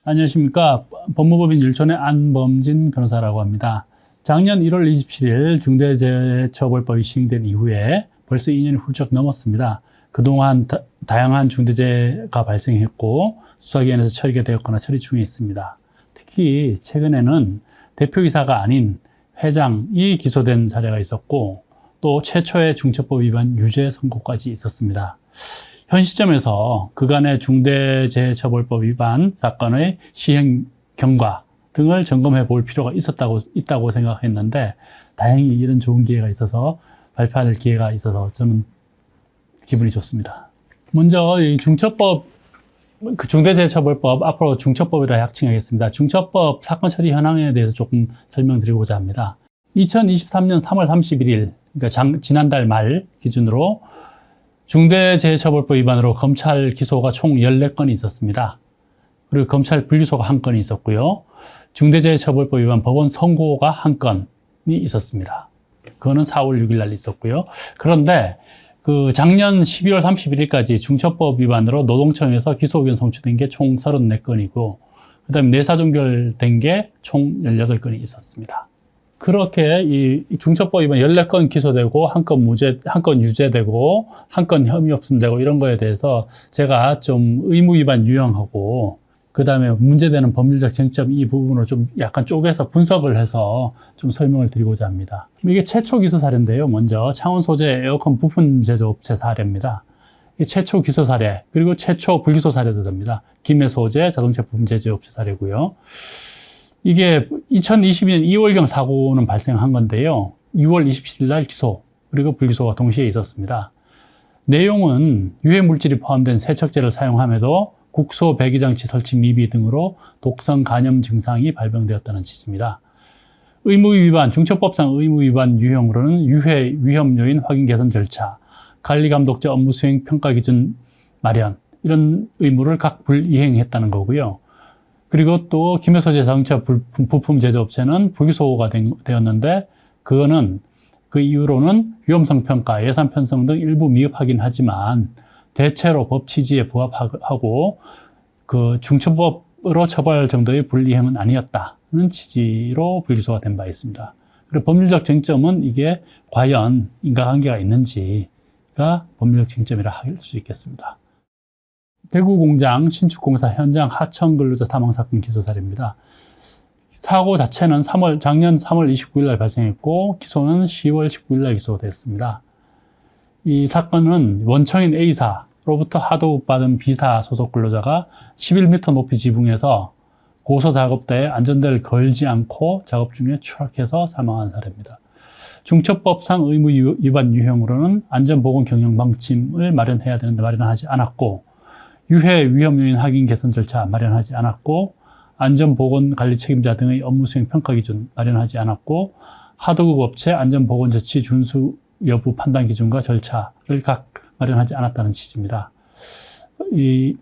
안녕하십니까. 법무법인 율촌의 안범진 변호사라고 합니다. 작년 1월 27일 중대재해처벌법이 시행된 이후에 벌써 2년이 훌쩍 넘었습니다. 그동안 다양한 중대재해가 발생했고 수사기관에서 처리가 되었거나 처리 중에 있습니다. 특히 최근에는 대표이사가 아닌 회장이 기소된 사례가 있었고 또 최초의 중처법 위반 유죄 선고까지 있었습니다. 현 시점에서 그간의 중대재해처벌법 위반 사건의 시행 경과 등을 점검해 볼 필요가 있다고 생각했는데 다행히 이런 좋은 기회가 있어서 발표할 기회가 있어서 저는 기분이 좋습니다. 먼저 이 중대재해처벌법, 앞으로 중처법이라 약칭하겠습니다. 중처법 사건 처리 현황에 대해서 조금 설명드리고자 합니다. 2023년 3월 31일, 그러니까 지난달 말 기준으로 중대재해처벌법 위반으로 검찰 기소가 총 14건이 있었습니다. 그리고 검찰 불기소가 1건이 있었고요. 중대재해처벌법 위반 법원 선고가 1건이 있었습니다. 그거는 4월 6일 날 있었고요. 그런데 작년 12월 31일까지 중처법 위반으로 노동청에서 기소 의견 송치된 게 총 34건이고 그 다음에 내사 종결된 게 총 18건이 있었습니다. 그렇게 이 중처법 위반 14건 기소되고 1건 유죄되고 1건 혐의 없음되고 이런 거에 대해서 제가 좀 의무 위반 유형하고 그 다음에 문제되는 법률적 쟁점 이 부분을 좀 약간 쪼개서 분석을 해서 좀 설명을 드리고자 합니다. 이게 최초 기소 사례인데요. 먼저 창원 소재 에어컨 부품 제조업체 사례입니다. 이 최초 기소 사례 그리고 최초 불기소 사례도 됩니다. 김해 소재 자동차 부품 제조업체 사례고요. 이게 2022년 2월경 사고는 발생한 건데요. 6월 27일 날 기소 그리고 불기소가 동시에 있었습니다. 내용은 유해 물질이 포함된 세척제를 사용함에도 국소 배기장치 설치 미비 등으로 독성 간염 증상이 발병되었다는 취지입니다. 의무 위반, 중처법상 의무 위반 유형으로는 유해 위험 요인 확인 개선 절차, 관리 감독자 업무 수행 평가 기준 마련 이런 의무를 각 불이행했다는 거고요. 그리고 또 김해 소재 자동차 부품 제조업체는 불기소가 되었는데 그거는 그 이후로는 위험성 평가, 예산 편성 등 일부 미흡 하긴 하지만 대체로 법 취지에 부합하고 그 중처법으로 처벌할 정도의 불이행은 아니었다는 취지로 불기소가 된 바 있습니다. 그리고 법률적 쟁점은 이게 과연 인과관계가 있는지가 법률적 쟁점이라 할 수 있겠습니다. 대구 공장 신축공사 현장 하청 근로자 사망 사건 기소 사례입니다. 사고 자체는 작년 3월 29일 날 발생했고 기소는 10월 19일 날 기소됐습니다. 이 사건은 원청인 A사로부터 하도급 받은 B사 소속 근로자가 11m 높이 지붕에서 고소 작업대에 안전대를 걸지 않고 작업 중에 추락해서 사망한 사례입니다. 중처법상 의무 위반 유형으로는 안전보건 경영 방침을 마련해야 되는데 마련하지 않았고 유해 위험 요인 확인 개선 절차 마련하지 않았고 안전보건관리 책임자 등의 업무 수행 평가 기준 마련하지 않았고 하도급 업체 안전보건 조치 준수 여부 판단 기준과 절차를 각 마련하지 않았다는 취지입니다. 이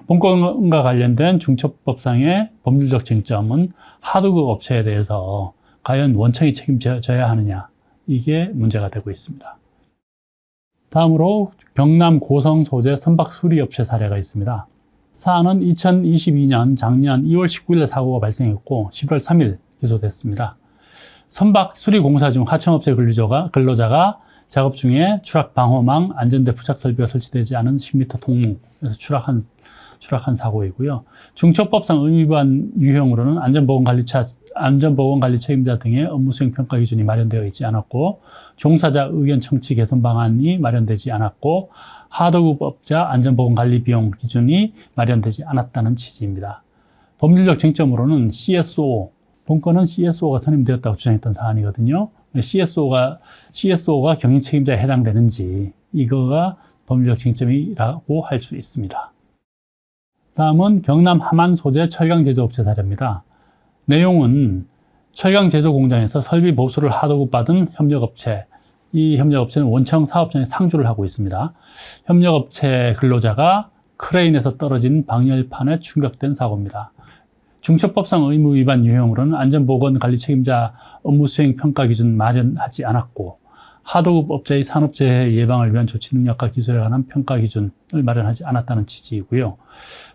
본건과 관련된 중처법상의 법률적 쟁점은 하도급 업체에 대해서 과연 원청이 책임져야 하느냐 이게 문제가 되고 있습니다. 다음으로 경남 고성 소재 선박 수리업체 사례가 있습니다. 사안은 2022년 작년 2월 19일 사고가 발생했고 11월 3일 기소됐습니다. 선박 수리공사 중 하청업체 근로자가 작업 중에 추락 방호망, 안전대 부착 설비가 설치되지 않은 10m 통로에서 추락한 사고이고요. 중처법상 의무 위반 유형으로는 안전보건관리 책임자 등의 업무 수행 평가 기준이 마련되어 있지 않았고 종사자 의견 청취 개선 방안이 마련되지 않았고 하도급 업자 안전보건관리 비용 기준이 마련되지 않았다는 취지입니다. 법률적 쟁점으로는 CSO, 본건은 CSO가 선임되었다고 주장했던 사안이거든요. CSO가 경영 책임자에 해당되는지 이거가 법률적 쟁점이라고 할 수 있습니다. 다음은 경남 함안 소재 철강 제조업체 사례입니다. 내용은 철강 제조 공장에서 설비 보수를 하도급 받은 협력업체, 이 협력업체는 원청 사업장에 상주를 하고 있습니다. 협력업체 근로자가 크레인에서 떨어진 방열판에 충격된 사고입니다. 중처법상 의무 위반 유형으로는 안전보건관리 책임자 업무 수행 평가 기준 마련하지 않았고 하도급 업체의 산업재해 예방을 위한 조치 능력과 기술에 관한 평가 기준을 마련하지 않았다는 취지이고요.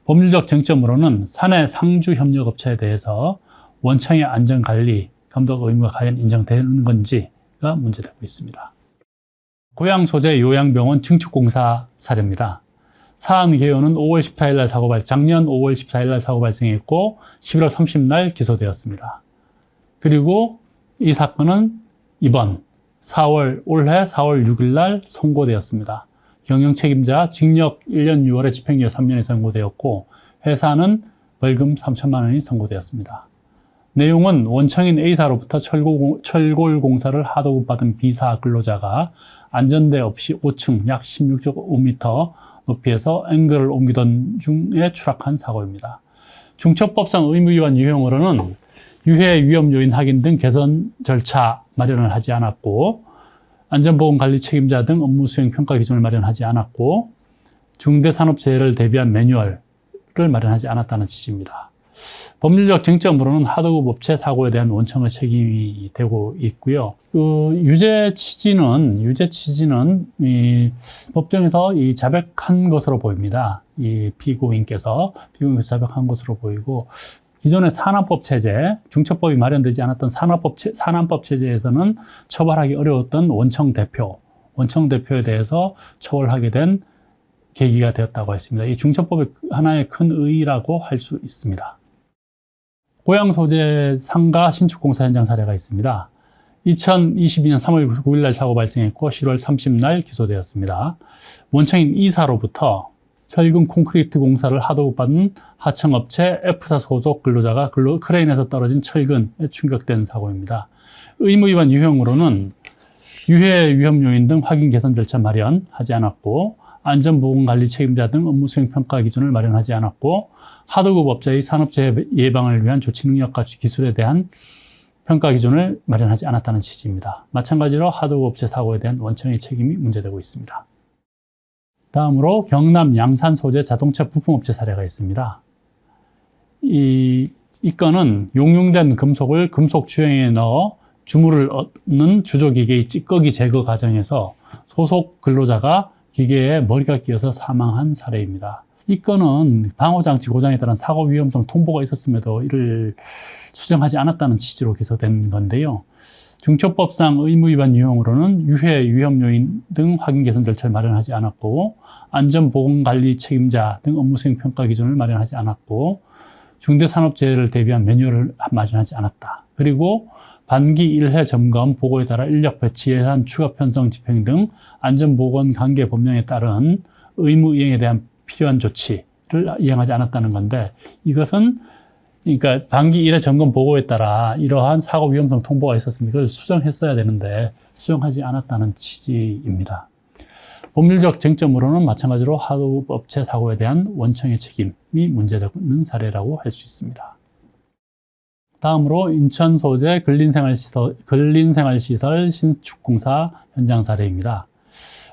법률적 쟁점으로는 사내 상주 협력 업체에 대해서 원청의 안전관리, 감독 의무가 과연 인정되는 건지가 문제되고 있습니다. 고양 소재 요양병원 증축공사 사례입니다. 사안 개요는 작년 5월 14일 날 사고 발생했고 11월 30일 날 기소되었습니다. 그리고 이 사건은 올해 4월 6일 날 선고되었습니다. 경영 책임자 징역 1년 6월에 집행유예 3년이 선고되었고 회사는 벌금 3천만 원이 선고되었습니다. 내용은 원청인 A사로부터 철골 공사를 하도급 받은 B사 근로자가 안전대 없이 5층 약 16.5m 높이에서 앵글을 옮기던 중에 추락한 사고입니다. 중첩법상 의무위반 유형으로는 유해 위험 요인 확인 등 개선 절차 마련을 하지 않았고 안전보건관리 책임자 등 업무 수행 평가 기준을 마련하지 않았고 중대산업재해를 대비한 매뉴얼을 마련하지 않았다는 취지입니다. 법률적 쟁점으로는 하도급 업체 사고에 대한 원청의 책임이 되고 있고요. 유죄 취지는 이 법정에서 이 자백한 것으로 보입니다. 이 피고인께서 자백한 것으로 보이고 기존의 산안법 체제, 중첩법이 마련되지 않았던 산안법 체제에서는 처벌하기 어려웠던 원청 대표에 대해서 처벌하게 된 계기가 되었다고 했습니다. 이 중첩법의 하나의 큰 의의라고 할 수 있습니다. 고양 소재 상가 신축공사 현장 사례가 있습니다. 2022년 3월 9일 날 사고 발생했고 10월 30일 날 기소되었습니다. 원청인 E사로부터 철근 콘크리트 공사를 하도급 받은 하청업체 F사 소속 근로자가 크레인에서 떨어진 철근에 충격된 사고입니다. 의무위반 유형으로는 유해 위험 요인 등 확인 개선 절차 마련하지 않았고 안전보건관리 책임자 등 업무 수행 평가 기준을 마련하지 않았고 하도급 업체의 산업재해 예방을 위한 조치 능력과 기술에 대한 평가 기준을 마련하지 않았다는 취지입니다. 마찬가지로 하도급 업체 사고에 대한 원청의 책임이 문제되고 있습니다. 다음으로 경남 양산 소재 자동차 부품업체 사례가 있습니다. 이 건은 용융된 금속을 금속 주행에 넣어 주물을 얻는 주조기계의 찌꺼기 제거 과정에서 소속 근로자가 기계에 머리가 끼어서 사망한 사례입니다. 이 건은 방호장치 고장에 따른 사고 위험성 통보가 있었음에도 이를 수정하지 않았다는 취지로 기소된 건데요. 중첩법상 의무위반 유형으로는 유해 위험 요인 등 확인 개선 절차를 마련하지 않았고 안전보건관리 책임자 등 업무 수행 평가 기준을 마련하지 않았고 중대산업재해를 대비한 매뉴얼을 마련하지 않았다. 그리고 반기 1회 점검 보고에 따라 인력 배치 예산 추가 편성 집행 등 안전보건 관계 법령에 따른 의무 이행에 대한 필요한 조치를 이행하지 않았다는 건데 이것은 그러니까 반기 1회 점검 보고에 따라 이러한 사고 위험성 통보가 있었으면 이걸 수정했어야 되는데 수정하지 않았다는 취지입니다. 법률적 쟁점으로는 마찬가지로 하도급 업체 사고에 대한 원청의 책임이 문제되는 사례라고 할 수 있습니다. 다음으로 인천 소재 근린생활시설 신축공사 현장 사례입니다.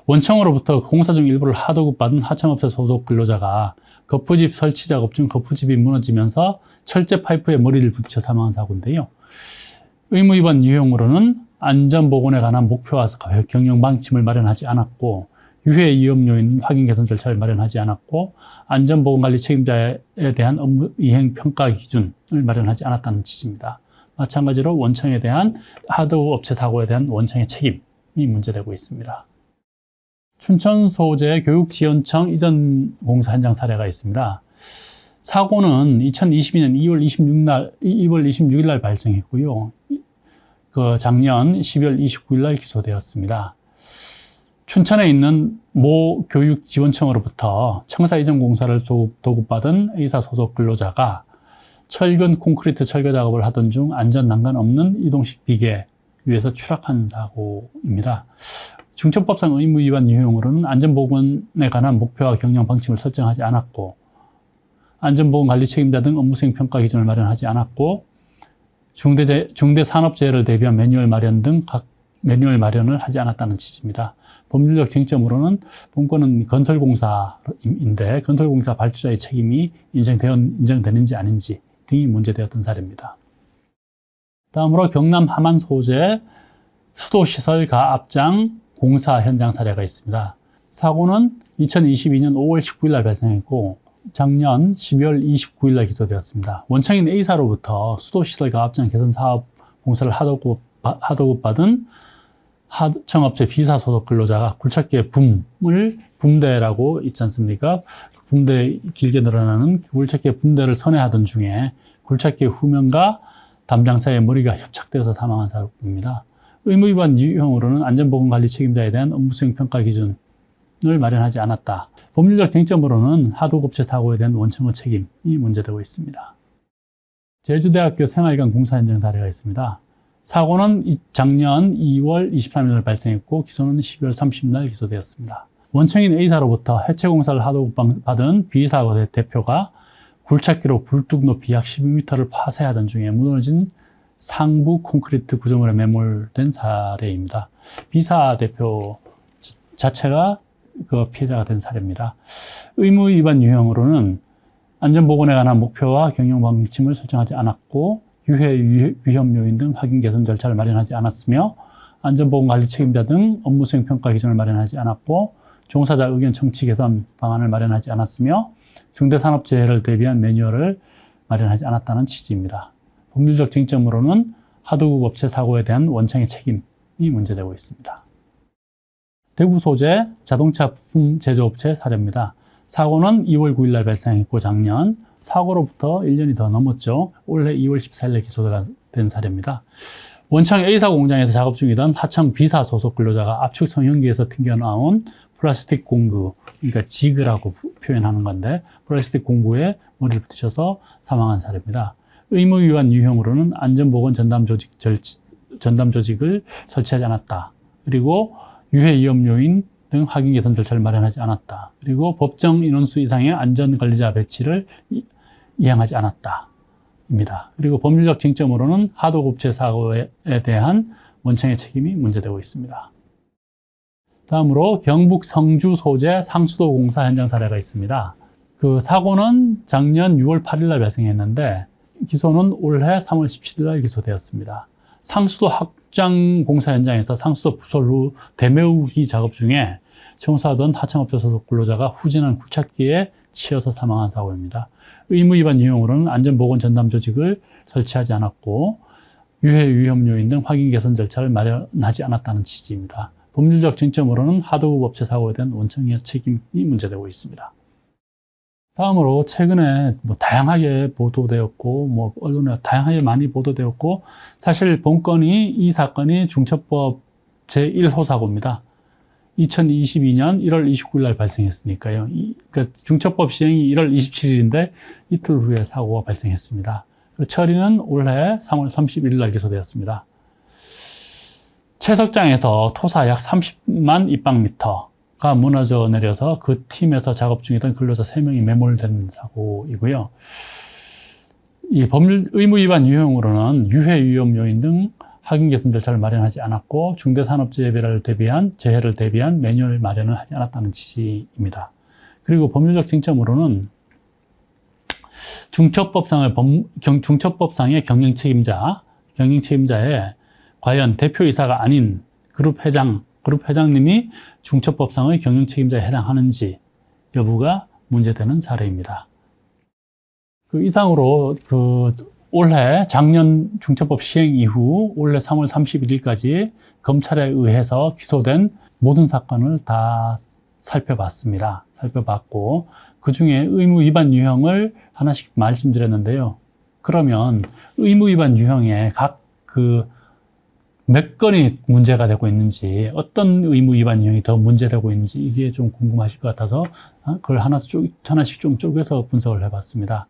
원청으로부터 공사 중 일부를 하도급 받은 하청업체 소속 근로자가 거푸집 설치 작업 중 거푸집이 무너지면서 철제 파이프에 머리를 부딪혀 사망한 사고인데요. 의무위반 유형으로는 안전보건에 관한 목표와 경영 방침을 마련하지 않았고 유해 위험 요인 확인 개선 절차를 마련하지 않았고 안전보건관리 책임자에 대한 업무 이행 평가 기준을 마련하지 않았다는 취지입니다. 마찬가지로 원청에 대한 하도급 업체 사고에 대한 원청의 책임이 문제되고 있습니다. 춘천 소재 교육지원청 이전 공사 현장 사례가 있습니다. 사고는 2022년 2월 26일 날 발생했고요. 작년 12월 29일 날 기소되었습니다. 춘천에 있는 모 교육지원청으로부터 청사 이전 공사를 도급받은 A사 소속 근로자가 철근 콘크리트 철거 작업을 하던 중 안전 난간 없는 이동식 비계 위에서 추락한 사고입니다. 중첩법상 의무위반 유형으로는 안전보건에 관한 목표와 경영 방침을 설정하지 않았고 안전보건관리 책임자 등 업무수행 평가 기준을 마련하지 않았고 중대산업재해를 대비한 매뉴얼 마련 등 각 매뉴얼 마련을 하지 않았다는 취지입니다. 법률적 쟁점으로는 본건은 건설공사인데 건설공사 발주자의 책임이 인정되는지 아닌지 등이 문제되었던 사례입니다. 다음으로 경남 함안 소재 수도시설 가압장 공사 현장 사례가 있습니다. 사고는 2022년 5월 19일 날 발생했고 작년 12월 29일 날 기소되었습니다. 원청인 A사로부터 수도시설 가압장 개선 사업 공사를 하도급 받은 하청업체 B사 소속 근로자가 굴착기의 붐을 붐대라고 있지 않습니까? 붐대 길게 늘어나는 굴착기의 붐대를 선회하던 중에 굴착기의 후면과 담장 사이에 머리가 협착되어서 사망한 사고입니다. 의무위반 유형으로는 안전보건관리 책임자에 대한 업무수행 평가 기준을 마련하지 않았다. 법률적 쟁점으로는 하도급체 사고에 대한 원청의 책임이 문제되고 있습니다. 제주대학교 생활관 공사 현장 사례가 있습니다. 사고는 작년 2월 23일 발생했고 기소는 12월 30일 기소되었습니다. 원청인 A사로부터 해체 공사를 하도급 받은 B사 대표가 굴착기로 굴뚝 높이 약 12m를 파쇄하던 중에 무너진 상부 콘크리트 구조물에 매몰된 사례입니다. B사 대표 자체가 그 피해자가 된 사례입니다. 의무 위반 유형으로는 안전보건에 관한 목표와 경영 방침을 설정하지 않았고 유해 위험 요인 등 확인 개선 절차를 마련하지 않았으며 안전보건관리 책임자 등 업무수행 평가 기준을 마련하지 않았고 종사자 의견 청취 개선 방안을 마련하지 않았으며 중대산업재해를 대비한 매뉴얼을 마련하지 않았다는 취지입니다. 법률적 쟁점으로는 하도급 업체 사고에 대한 원청의 책임이 문제되고 있습니다. 대구 소재 자동차 부품 제조업체 사례입니다. 사고는 2월 9일 날 발생했고 작년 사고로부터 1년이 더 넘었죠. 올해 2월 14일에 기소가 된 사례입니다. 원청 A사 공장에서 작업 중이던 하청 B사 소속 근로자가 압축 성형기에서 튕겨나온 플라스틱 공구, 그러니까 지그라고 표현하는 건데 플라스틱 공구에 머리를 부딪혀서 사망한 사례입니다. 의무 위반 유형으로는 안전보건 전담 조직을 설치하지 않았다. 그리고 유해 위험 요인 등 확인 개선 절차를 마련하지 않았다. 그리고 법정 인원수 이상의 안전관리자 배치를 이행하지 않았다. 입니다. 그리고 법률적 쟁점으로는 하도급체 사고에 대한 원청의 책임이 문제되고 있습니다. 다음으로 경북 성주 소재 상수도 공사 현장 사례가 있습니다. 그 사고는 작년 6월 8일 날 발생했는데 기소는 올해 3월 17일 날 기소되었습니다. 상수도 확장 공사 현장에서 상수도 부솔로 대매우기 작업 중에 청소하던 하청업체 소속 근로자가 후진한 굴착기에 치여서 사망한 사고입니다. 의무 위반 유형으로는 안전보건 전담 조직을 설치하지 않았고 유해 위험 요인 등 확인 개선 절차를 마련하지 않았다는 취지입니다. 법률적 쟁점으로는 하도급 업체 사고에 대한 원청의 책임이 문제되고 있습니다. 다음으로 최근에 다양하게 보도되었고 언론에 다양하게 많이 보도되었고 사실 본건이 이 사건이 중처법 제1호 사고입니다. 2022년 1월 29일 날 발생했으니까요. 그러니까 중처법 시행이 1월 27일인데 이틀 후에 사고가 발생했습니다. 처리는 올해 3월 31일 날 기소되었습니다. 채석장에서 토사 약 30만 입방미터가 무너져 내려서 그 팀에서 작업 중이던 근로자 3명이 매몰된 사고이고요. 이 법률 의무 위반 유형으로는 유해 위험 요인 등 확인 개선 절차를 마련하지 않았고 중대산업재해를 대비한 매뉴얼 마련을 하지 않았다는 취지입니다. 그리고 법률적 쟁점으로는 중처법상의 경영책임자에 과연 대표이사가 아닌 그룹 회장님이 중처법상의 경영책임자에 해당하는지 여부가 문제되는 사례입니다. 그 이상으로 올해 작년 중처법 시행 이후 올해 3월 31일까지 검찰에 의해서 기소된 모든 사건을 다 살펴봤고 그 중에 의무 위반 유형을 하나씩 말씀드렸는데요. 그러면 의무 위반 유형에 각 몇 건이 문제가 되고 있는지 어떤 의무 위반 유형이 더 문제되고 있는지 이게 좀 궁금하실 것 같아서 그걸 하나씩 좀 쪼개서 분석을 해봤습니다.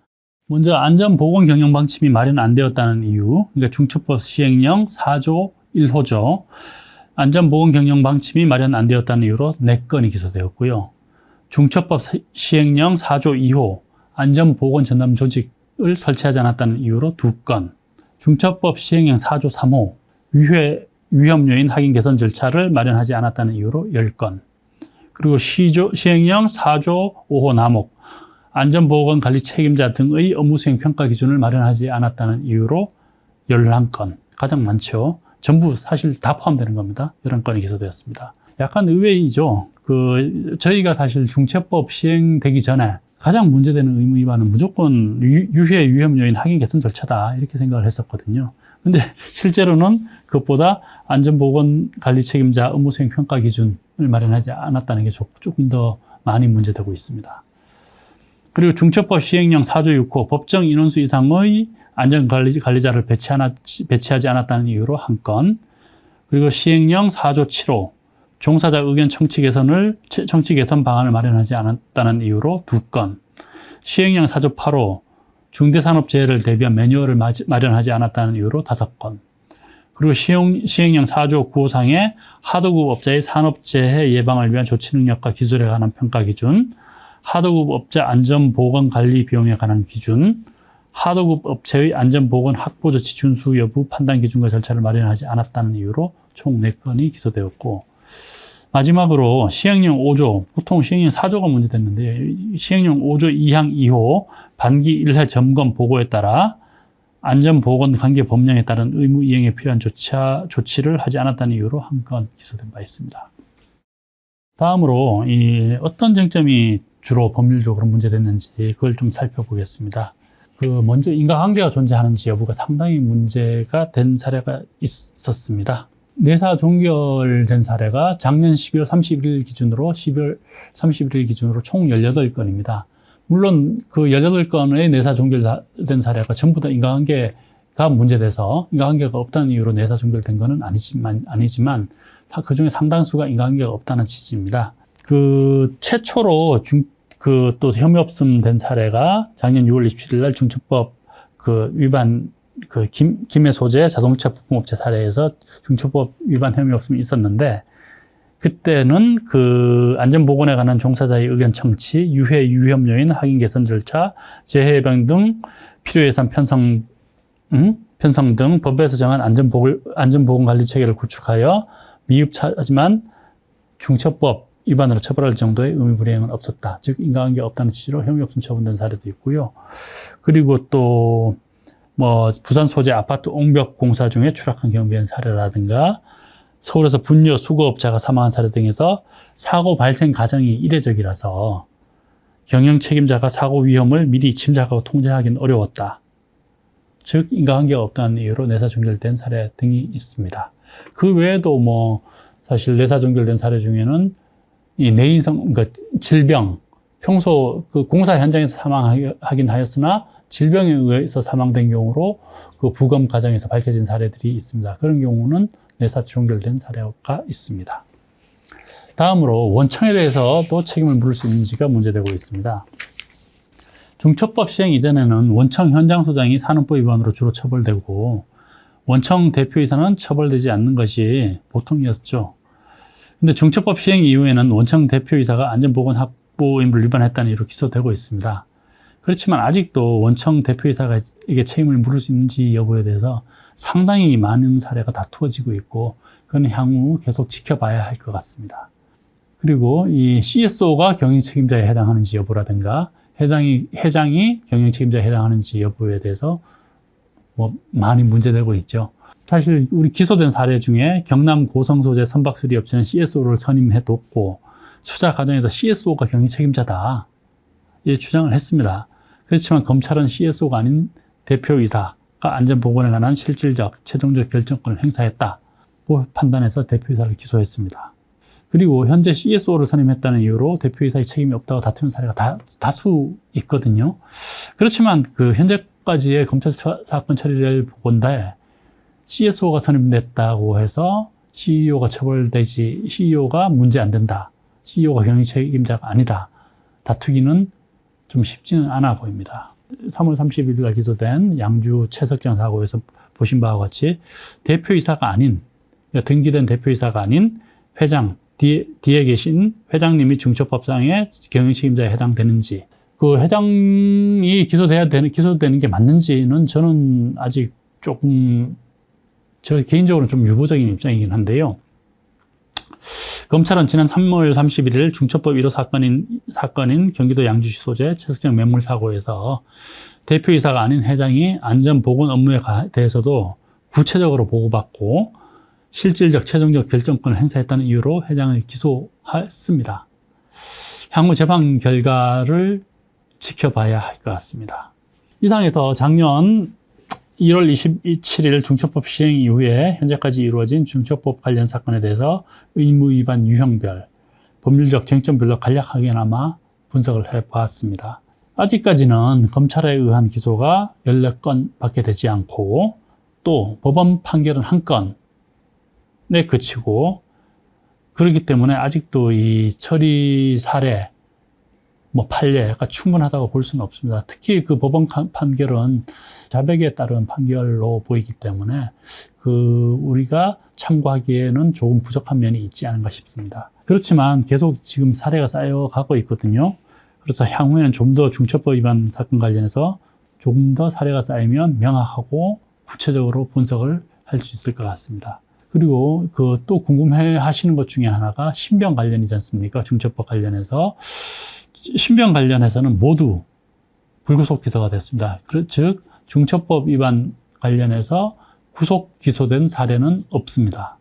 먼저 안전보건 경영 방침이 마련 안 되었다는 이유, 그러니까 중처법 시행령 4조 1호죠. 안전보건 경영 방침이 마련 안 되었다는 이유로 4건이 기소되었고요. 중처법 시행령 4조 2호, 안전보건 전담 조직을 설치하지 않았다는 이유로 2건, 중처법 시행령 4조 3호, 유해 위험 요인 확인 개선 절차를 마련하지 않았다는 이유로 10건, 그리고 시행령 4조 5호 남목, 안전보건관리 책임자 등의 업무수행 평가 기준을 마련하지 않았다는 이유로 11건, 가장 많죠. 전부 사실 다 포함되는 겁니다. 11건이 기소되었습니다. 약간 의외이죠. 저희가 사실 중체법 시행되기 전에 가장 문제되는 의무 위반은 무조건 유해 위험 요인 확인 개선 절차다 이렇게 생각을 했었거든요. 근데 실제로는 그것보다 안전보건 관리 책임자 업무 수행 평가 기준을 마련하지 않았다는 게 조금 더 많이 문제되고 있습니다. 그리고 중처법 시행령 4조 6호 법정 인원수 이상의 안전관리자를 배치하지 않았다는 이유로 1건, 그리고 시행령 4조 7호 종사자 의견 청취 개선 방안을 마련하지 않았다는 이유로 2건, 시행령 4조 8호 중대산업재해를 대비한 매뉴얼을 마련하지 않았다는 이유로 5건, 그리고 시행령 4조 9호상의 하도급 업자의 산업재해 예방을 위한 조치 능력과 기술에 관한 평가 기준, 하도급 업자 안전보건관리 비용에 관한 기준, 하도급 업체의 안전보건 확보 조치 준수 여부 판단 기준과 절차를 마련하지 않았다는 이유로 총 4건이 기소되었고, 마지막으로 시행령 5조, 보통 시행령 4조가 문제됐는데 시행령 5조 2항 2호 반기 1회 점검 보고에 따라 안전보건관계 법령에 따른 의무 이행에 필요한 조치를 하지 않았다는 이유로 1건 기소된 바 있습니다. 다음으로 어떤 쟁점이 주로 법률적으로 문제됐는지 그걸 좀 살펴보겠습니다. 먼저 인과관계가 존재하는지 여부가 상당히 문제가 된 사례가 있었습니다. 내사 종결된 사례가 작년 12월 31일 기준으로 12월 31일 기준으로 총 18건입니다. 물론 그 18건의 내사 종결된 사례가 전부 다 인과관계가 문제돼서 인과관계가 없다는 이유로 내사 종결된 것은 아니지만 그중에 상당수가 인과관계가 없다는 취지입니다. 최초로 또 혐의 없음 된 사례가 작년 6월 27일 날 중처법 위반 김해 소재 자동차 부품업체 사례에서 중처법 위반 혐의 없음이 있었는데, 그때는 안전보건에 관한 종사자의 의견 청취, 유해 위험 요인 확인 개선 절차, 재해 예방 등 필요 예산 편성 등 법에서 정한 안전보건 관리 체계를 구축하여 미흡하지만 중처법 위반으로 처벌할 정도의 의무 불이행은 없었다. 즉 인과관계 없다는 취지로 혐의 없음 처분된 사례도 있고요. 그리고 또 부산 소재 아파트 옹벽 공사 중에 추락한 경비원 사례라든가 서울에서 분뇨 수거업자가 사망한 사례 등에서 사고 발생 과정이 이례적이라서 경영 책임자가 사고 위험을 미리 짐작하고 통제하기는 어려웠다. 즉 인과관계가 없다는 이유로 내사 종결된 사례 등이 있습니다. 그 외에도 사실 내사 종결된 사례 중에는 이 내인성, 질병, 평소 공사 현장에서 사망하긴 하였으나 질병에 의해서 사망된 경우로 부검 과정에서 밝혀진 사례들이 있습니다. 그런 경우는 내사 종결된 사례가 있습니다. 다음으로 원청에 대해서도 책임을 물을 수 있는지가 문제되고 있습니다. 중처법 시행 이전에는 원청 현장 소장이 산업법 위반으로 주로 처벌되고 원청 대표이사는 처벌되지 않는 것이 보통이었죠. 근데 중처법 시행 이후에는 원청 대표이사가 안전보건 확보 의무를 위반했다는 이유로 기소되고 있습니다. 그렇지만 아직도 원청 대표이사가 이게 책임을 물을 수 있는지 여부에 대해서 상당히 많은 사례가 다투어지고 있고 그건 향후 계속 지켜봐야 할 것 같습니다. 그리고 이 CSO가 경영 책임자에 해당하는지 여부라든가 회장이 경영 책임자에 해당하는지 여부에 대해서 많이 문제되고 있죠. 사실 우리 기소된 사례 중에 경남 고성소재 선박수리업체는 CSO를 선임해뒀고 수사 과정에서 CSO가 경영 책임자다 이 주장을 했습니다. 그렇지만 검찰은 CSO가 아닌 대표이사가 안전보건에 관한 실질적 최종적 결정권을 행사했다고 판단해서 대표이사를 기소했습니다. 그리고 현재 CSO를 선임했다는 이유로 대표이사의 책임이 없다고 다투는 사례가 다수 있거든요. 그렇지만 현재까지의 검찰 사건 처리를 보건대 CSO가 선임됐다고 해서 CEO가 CEO가 문제 안 된다. CEO가 경영 책임자가 아니다. 다투기는 좀 쉽지는 않아 보입니다. 3월 30일 날 기소된 양주 최석정 사고에서 보신 바와 같이 대표이사가 아닌, 등기된 대표이사가 아닌 회장, 뒤에 계신 회장님이 중처법상의 경영 책임자에 해당되는지, 회장이 기소되는 게 맞는지는 저는 아직 조금, 저 개인적으로는 좀 유보적인 입장이긴 한데요. 검찰은 지난 3월 31일 중처법 1호 사건인 경기도 양주시 소재 최석정 매물 사고에서 대표이사가 아닌 회장이 안전보건 업무에 대해서도 구체적으로 보고받고 실질적 최종적 결정권을 행사했다는 이유로 회장을 기소했습니다. 향후 재판 결과를 지켜봐야 할 것 같습니다. 이상해서 작년 1월 27일 중처법 시행 이후에 현재까지 이루어진 중처법 관련 사건에 대해서 의무 위반 유형별, 법률적 쟁점별로 간략하게나마 분석을 해보았습니다. 아직까지는 검찰에 의한 기소가 14건 밖에 되지 않고 또 법원 판결은 1건에 그치고 그렇기 때문에 아직도 이 처리 사례, 판례가 충분하다고 볼 수는 없습니다. 특히 그 법원 판결은 자백에 따른 판결로 보이기 때문에 우리가 참고하기에는 조금 부족한 면이 있지 않은가 싶습니다. 그렇지만 계속 지금 사례가 쌓여가고 있거든요. 그래서 향후에는 좀 더 중처법 위반 사건 관련해서 조금 더 사례가 쌓이면 명확하고 구체적으로 분석을 할 수 있을 것 같습니다. 그리고 또 궁금해 하시는 것 중에 하나가 신병 관련이지 않습니까? 중처법 관련해서. 신병 관련해서는 모두 불구속 기소가 됐습니다. 즉, 중처법 위반 관련해서 구속 기소된 사례는 없습니다.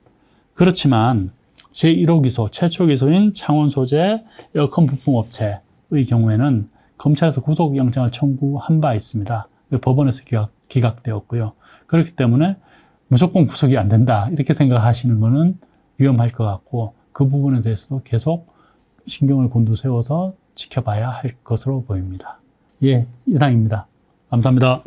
그렇지만 제1호 기소, 최초 기소인 창원 소재 에어컨 부품업체의 경우에는 검찰에서 구속영장을 청구한 바 있습니다. 법원에서 기각되었고요. 그렇기 때문에 무조건 구속이 안 된다 이렇게 생각하시는 것은 위험할 것 같고 그 부분에 대해서도 계속 신경을 곤두세워서 지켜봐야 할 것으로 보입니다. 예, 이상입니다. 감사합니다.